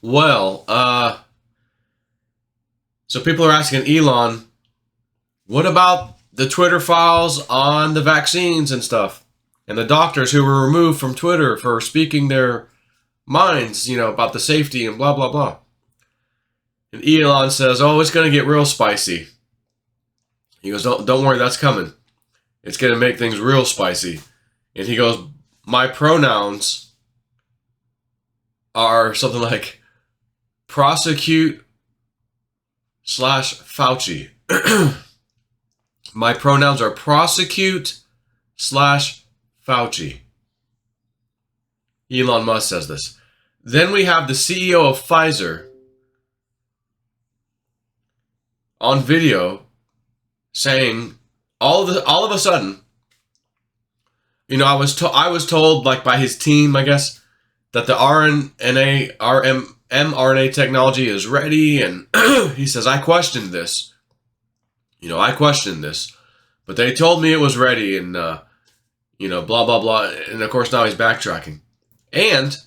Well, so people are asking Elon, what about the Twitter files on the vaccines and stuff? And the doctors who were removed from Twitter for speaking their minds, about the safety and blah, blah, blah. And Elon says, oh, it's going to get real spicy. He goes, don't worry, that's coming. It's going to make things real spicy. And he goes, my pronouns are something like prosecute / Fauci. My pronouns are prosecute / Fauci. Elon Musk says this. Then we have the CEO of Pfizer on video saying all of a sudden, I was told like by his team, I guess, that the mRNA technology is ready, and he says, I questioned this. But they told me it was ready, and blah, blah, blah. And of course now he's backtracking. And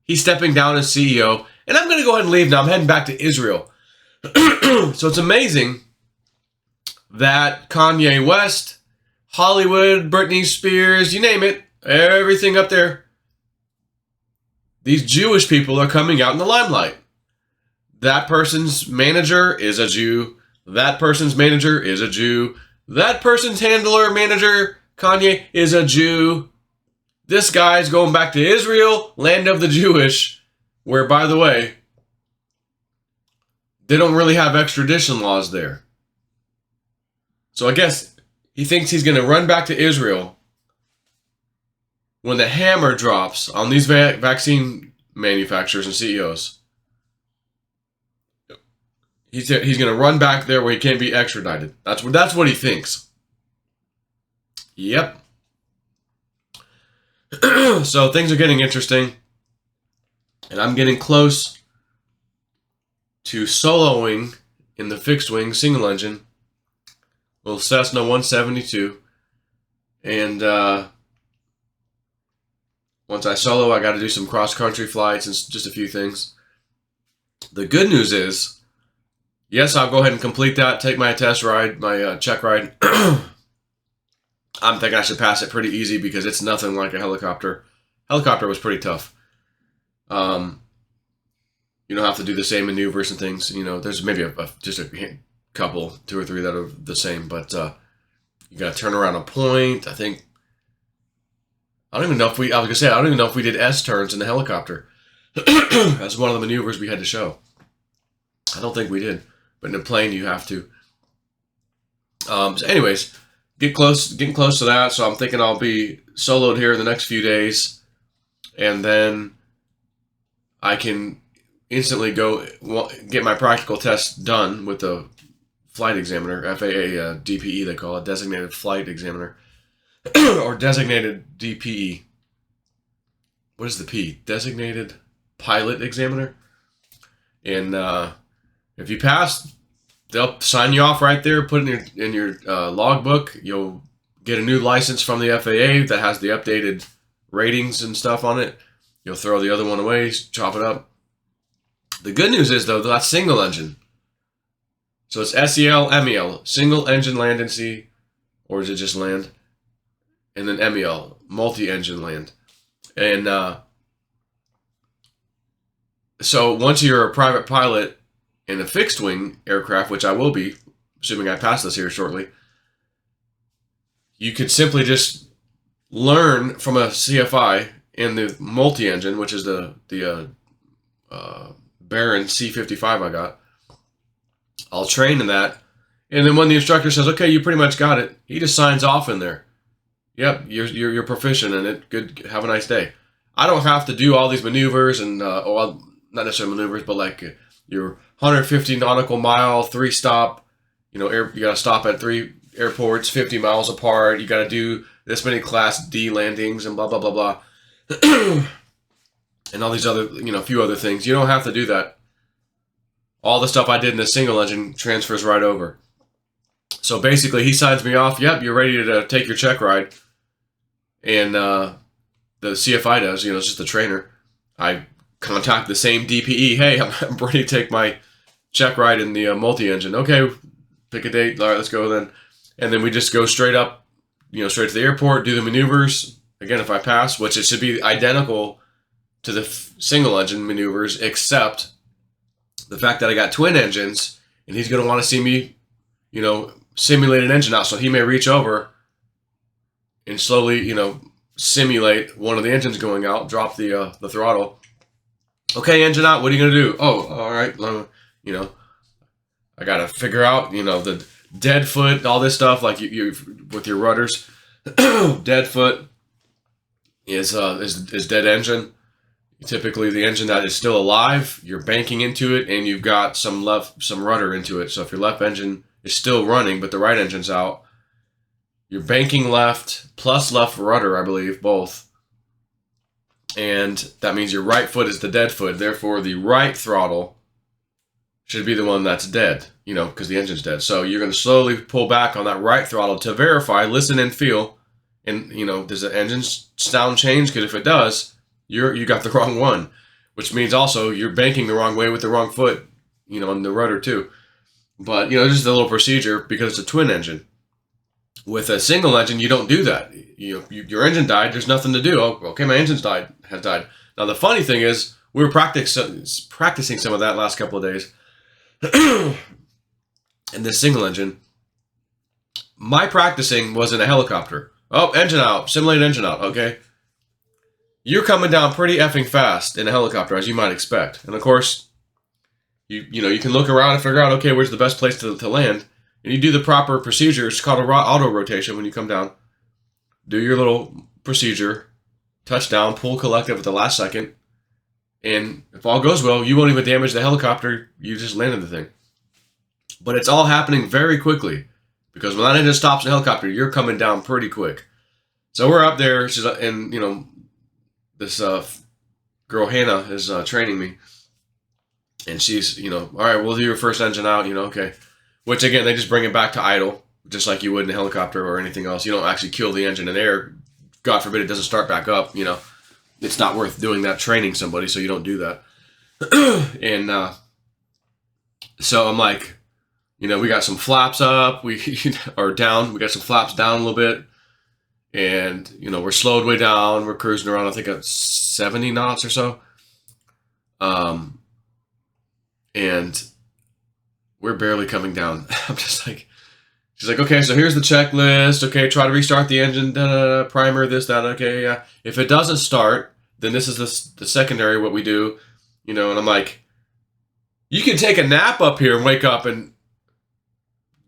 he's stepping down as CEO, and I'm going to go ahead and leave now. I'm heading back to Israel. So it's amazing that Kanye West, Hollywood, Britney Spears, you name it, everything up there, these Jewish people are coming out in the limelight. That person's manager is a Jew. That person's manager is a Jew. That person's manager, Kanye, is a Jew. This guy's going back to Israel, land of the Jewish, where, by the way, they don't really have extradition laws there. So I guess he thinks he's going to run back to Israel when the hammer drops on these vaccine manufacturers and CEOs. He's going to run back there where he can't be extradited. That's what he thinks. Yep. So things are getting interesting. And I'm getting close to soloing in the fixed wing single engine, little Cessna 172. And once I solo, I got to do some cross-country flights and just a few things. The good news is, yes, I'll go ahead and complete that, take my test ride, my check ride. I'm thinking I should pass it pretty easy because it's nothing like a helicopter. Helicopter was pretty tough. You don't have to do the same maneuvers and things. There's maybe just a couple, 2 or 3 that are the same, but you got to turn around a point. I don't even know if we did S-turns in the helicopter. That's one of the maneuvers we had to show. I don't think we did, but in a plane you have to. So anyways, getting close to that. So I'm thinking I'll be soloed here in the next few days, and then I can instantly go get my practical test done with the flight examiner, FAA DPE they call it, designated flight examiner, or designated DPE. What is the P? Designated pilot examiner. And if you pass, they'll sign you off right there, put it in your logbook. You'll get a new license from the FAA that has the updated ratings and stuff on it. You'll throw the other one away, chop it up. The good news is, though, that's single engine. So it's SEL, MEL, single engine land and sea, or is it just land? And then MEL, multi-engine land. And so once you're a private pilot in a fixed wing aircraft, which I will be, assuming I pass this here shortly, you could simply just learn from a CFI in the multi-engine, which is the Baron C-55 I got. I'll train in that. And then when the instructor says, okay, you pretty much got it, he just signs off in there. Yep, you're proficient in it. Good, have a nice day. I don't have to do all these maneuvers and, not necessarily maneuvers, but like your 150 nautical mile, 3-stop, you got to stop at 3 airports, 50 miles apart. You got to do this many Class D landings and blah, blah, blah, blah. And all these other, a few other things. You don't have to do that. All the stuff I did in the single engine transfers right over. So basically, he signs me off. Yep, you're ready to take your check ride. And the CFI does, it's just the trainer. I contact the same DPE. Hey, I'm ready to take my check ride in the multi-engine. Okay, pick a date. All right, let's go then. And then we just go straight up, straight to the airport, do the maneuvers. Again, if I pass, which it should be identical to the single engine maneuvers, except the fact that I got twin engines, and he's going to want to see me, simulate an engine out. So he may reach over and slowly, simulate one of the engines going out, drop the throttle. Okay, engine out. What are you going to do? Oh, all right. I got to figure out, the dead foot, all this stuff, like you with your rudders. Dead foot is dead engine. Typically, the engine that is still alive, you're banking into it, and you've got some rudder into it. So if your left engine is still running, but the right engine's out, you're banking left plus left rudder, I believe, both. And that means your right foot is the dead foot. Therefore, the right throttle should be the one that's dead, because the engine's dead. So you're going to slowly pull back on that right throttle to verify, listen, and feel. And, does the engine sound change? Because if it does, you got the wrong one, which means also you're banking the wrong way with the wrong foot, on the rudder too. But, just a little procedure because it's a twin engine. With a single engine, you don't do that. Your engine died, there's nothing to do. Oh, okay, my engine's has died. Now, the funny thing is, we were practicing some of that last couple of days. And this single engine, my practicing was in a helicopter. Oh, engine out, simulate engine out, okay? You're coming down pretty effing fast in a helicopter, as you might expect. And of course, you can look around and figure out, okay, where's the best place to land? And you do the proper procedure. It's called auto rotation when you come down. Do your little procedure, touch down, pull collective at the last second. And if all goes well, you won't even damage the helicopter. You just landed the thing. But it's all happening very quickly. Because when that engine stops in a helicopter, you're coming down pretty quick. So we're up there, and this girl Hannah is training me, and she's all right, we'll do your first engine out, okay. Which again, they just bring it back to idle, just like you would in a helicopter or anything else. You don't actually kill the engine in air. God forbid it doesn't start back up. It's not worth doing that, training somebody, so you don't do that. And so I'm like, we got some flaps up, or down. We got some flaps down a little bit, and we're slowed way down. We're cruising around, I think at 70 knots or so. And we're barely coming down. I'm just like, she's like, okay, so here's the checklist. Okay, try to restart the engine, primer, this, that. Okay, yeah. If it doesn't start, then this is the secondary, what we do, and I'm like, you can take a nap up here and wake up and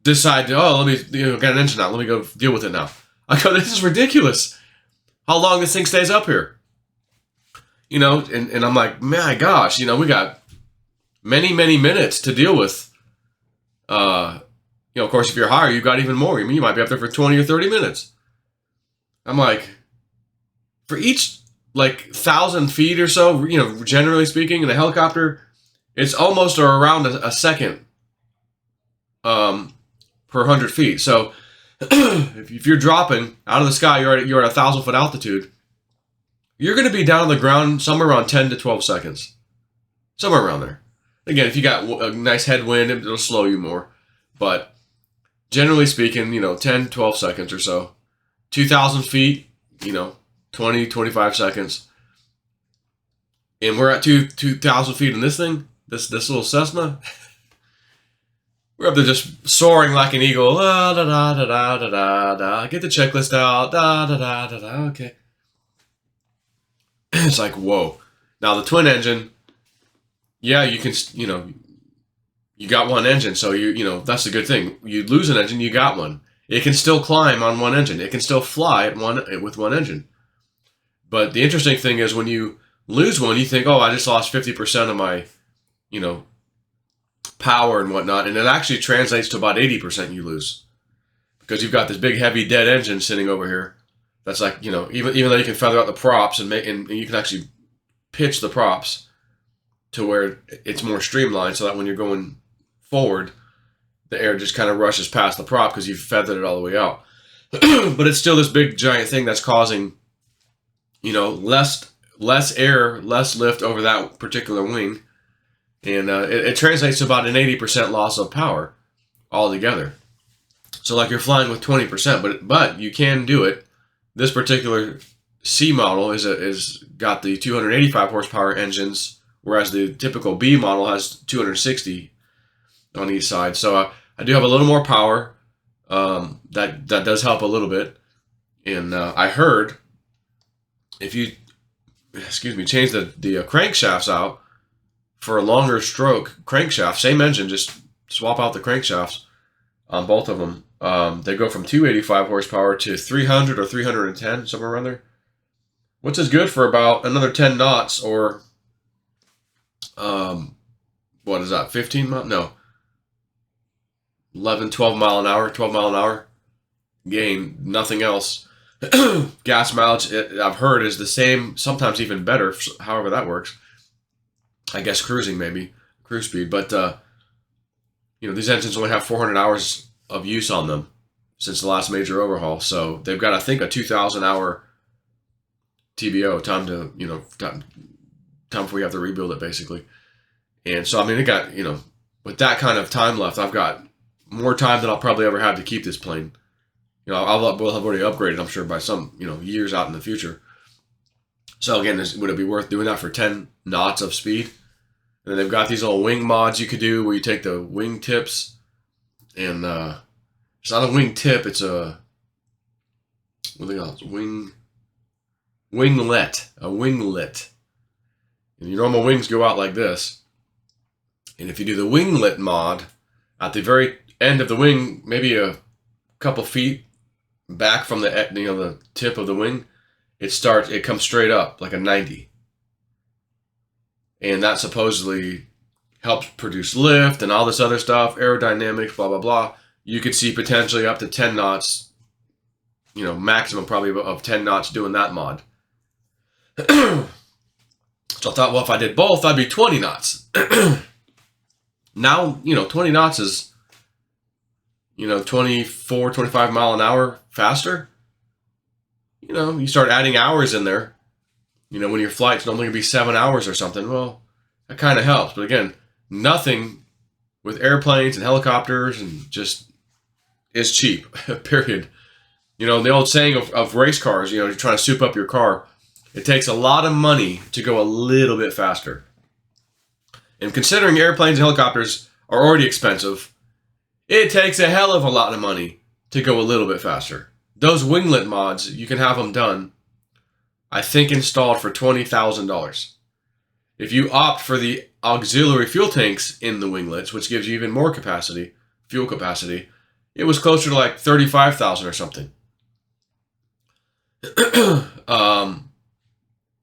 decide, let me, get an engine out. Let me go deal with it now. I go, this is ridiculous. How long this thing stays up here? And I'm like, my gosh, we got many, many minutes to deal with. Of course, if you're higher, you've got even more. You might be up there for 20 or 30 minutes. I'm like, for each 1,000 feet or so, generally speaking, in a helicopter, it's almost or around a second per 100 feet. So if you're dropping out of the sky, you're at 1,000 foot altitude, you're going to be down on the ground somewhere around 10 to 12 seconds. Somewhere around there. Again, if you got a nice headwind, it'll slow you more. But generally speaking, 10, 12 seconds or so. 2,000 feet, 20, 25 seconds. And we're at 2,000 feet in this thing, this little Cessna. We're up there just soaring like an eagle. Da, da, da, da, da, da, da, da. Get the checklist out. Da, da, da, da, da. Okay. It's like, whoa. Now, the twin engine, yeah, you can, you got one engine, so that's a good thing. You lose an engine, you got one. It can still climb on one engine. It can still fly with one engine. But the interesting thing is when you lose one, you think, oh, I just lost 50% of my, power and whatnot, and it actually translates to about 80% you lose. Because you've got this big, heavy, dead engine sitting over here. That's like, even though you can feather out the props and you can actually pitch the props to where it's more streamlined so that when you're going forward, the air just kind of rushes past the prop because you've feathered it all the way out. But it's still this big giant thing that's causing, less less air, less lift over that particular wing. And it translates to about an 80% loss of power altogether. So like you're flying with 20%, but you can do it. This particular C model is got the 285 horsepower engines, whereas the typical B model has 260 on each side. So I do have a little more power. That does help a little bit. And I heard if you, change the crankshafts out for a longer stroke crankshaft, same engine, just swap out the crankshafts on both of them. They go from 285 horsepower to 300 or 310, somewhere around there. Which is good for about another 10 knots or, what is that, 15 miles? No. 11, 12 mile an hour gain, nothing else. Gas mileage, I've heard, is the same, sometimes even better, however that works. I guess cruising, maybe, cruise speed. But, these engines only have 400 hours of use on them since the last major overhaul. So they've got, I think, a 2,000 hour TBO, time before you have to rebuild it, basically. And so, it got, with that kind of time left, I've got more time than I'll probably ever have to keep this plane. We'll have already upgraded, I'm sure, by some, years out in the future. So again, would it be worth doing that for 10 knots of speed? And then they've got these little wing mods you could do where you take the wing tips and, it's not a wing tip, it's a, what do they call it? Winglet. A winglet. And your normal wings go out like this. And if you do the winglet mod, at the very end of the wing, maybe a couple feet back from the tip of the wing, it comes straight up like a 90. And that supposedly helps produce lift and all this other stuff, aerodynamics, blah, blah, blah. You could see potentially up to 10 knots, maximum probably of 10 knots doing that mod. So I thought, well, if I did both, I'd be 20 knots. Now, 20 knots is, 24, 25 mile an hour faster. You start adding hours in there. When your flight's normally going to be 7 hours or something, well, that kind of helps. But again, nothing with airplanes and helicopters and just is cheap, period. The old saying of race cars, you're trying to soup up your car. It takes a lot of money to go a little bit faster. And considering airplanes and helicopters are already expensive, it takes a hell of a lot of money to go a little bit faster. Those winglet mods, you can have them done, I think, installed for $20,000. If you opt for the auxiliary fuel tanks in the winglets, which gives you even more fuel capacity, it was closer to like $35,000 or something.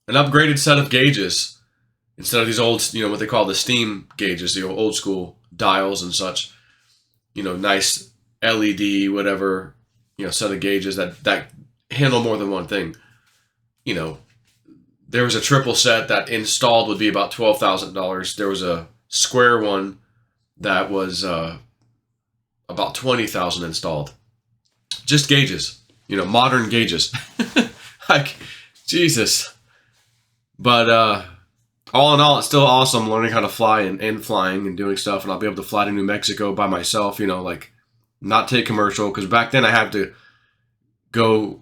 An upgraded set of gauges instead of these old, what they call the steam gauges, the old school dials and such. Nice LED, whatever, set of gauges that handle more than one thing. There was a triple set that installed would be about $12,000. There was a square one that was about $20,000 installed. Just gauges, modern gauges. Like, Jesus. But all in all, it's still awesome learning how to fly and flying and doing stuff. And I'll be able to fly to New Mexico by myself, not take commercial. Because back then I had to go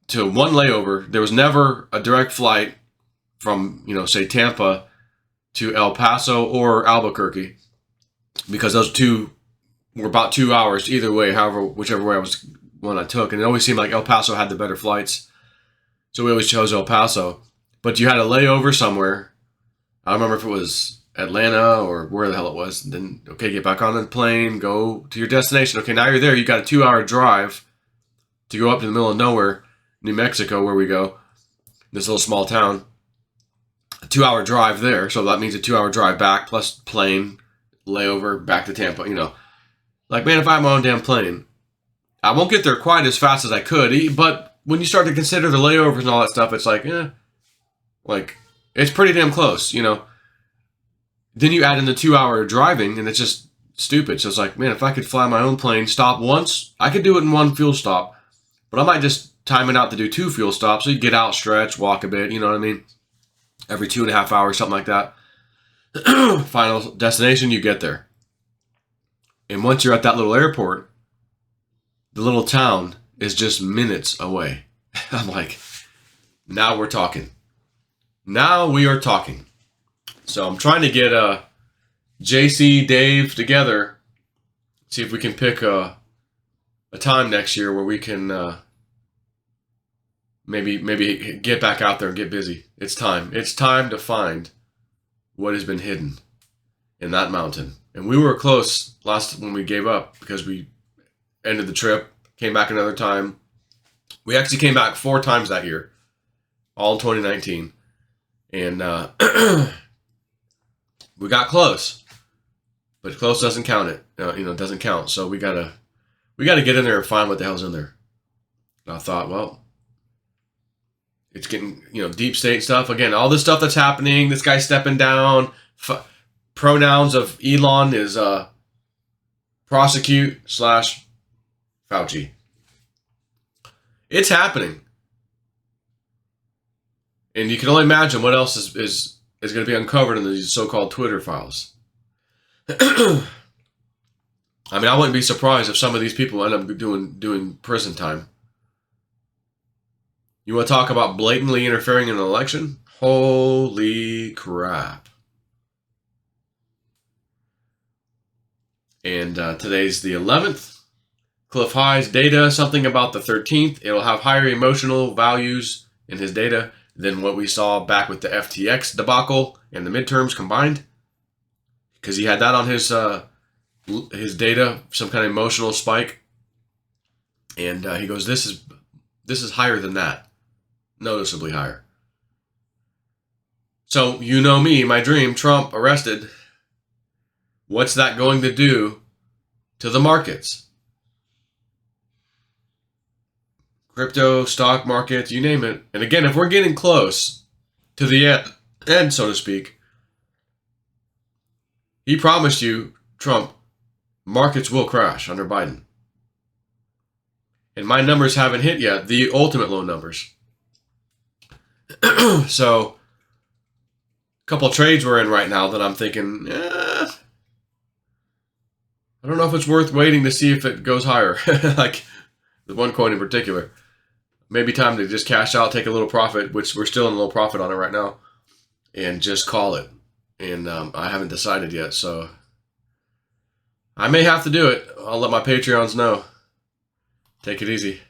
to one layover. There was never a direct flight from, say Tampa to El Paso or Albuquerque. Because those two were about 2 hours either way, whichever way one I took. And it always seemed like El Paso had the better flights. So we always chose El Paso. But you had a layover somewhere. I don't remember if it was Atlanta or where the hell it was. And then, okay, get back on the plane, go to your destination. Okay, now you're there. You got a 2-hour drive to go up to the middle of nowhere, New Mexico, where we go. This little small town. A 2-hour drive there. So that means a 2-hour drive back plus plane, layover, back to Tampa, Like, man, if I have my own damn plane, I won't get there quite as fast as I could. But when you start to consider the layovers and all that stuff, it's like, it's pretty damn close, Then you add in the 2-hour driving, and it's just stupid. So it's like, man, if I could fly my own plane, stop once, I could do it in one fuel stop. But I might just time it out to do 2 fuel stops, so you get out, stretch, walk a bit, you know what I mean? every 2.5 hours, something like that. Final destination, you get there. And once you're at that little airport, the little town is just minutes away. I'm like, now we're talking. Now we are talking. So I'm trying to get JC, Dave together, see if we can pick a time next year where we can maybe get back out there and get busy. It's time. It's time to find what has been hidden in that mountain. And we were close last when we gave up because we ended the trip, came back another time. We actually came back 4 times that year, all in 2019. And we got close, but close doesn't count it. It doesn't count. So we gotta get in there and find what the hell's in there. And I thought, well, it's getting, deep state stuff. Again, all this stuff that's happening, this guy stepping down, pronouns of Elon is prosecute / Fauci. It's happening. And you can only imagine what else is going to be uncovered in these so-called Twitter files. I mean, I wouldn't be surprised if some of these people end up doing prison time. You want to talk about blatantly interfering in an election? Holy crap. And today's the 11th. Cliff High's data, something about the 13th. It'll have higher emotional values in his data than what we saw back with the FTX debacle and the midterms combined. Because he had that on his data, some kind of emotional spike. And he goes, this is higher than that. Noticeably higher. So, you know me, my dream, Trump arrested. What's that going to do to the markets? Crypto, stock markets, you name it. And again, if we're getting close to the end, so to speak, he promised you, Trump, markets will crash under Biden. And my numbers haven't hit yet, the ultimate low numbers. So, a couple of trades we're in right now that I'm thinking, I don't know if it's worth waiting to see if it goes higher. Like the one coin in particular. Maybe time to just cash out, take a little profit, which we're still in a little profit on it right now, and just call it. And I haven't decided yet, so I may have to do it. I'll let my Patreons know. Take it easy.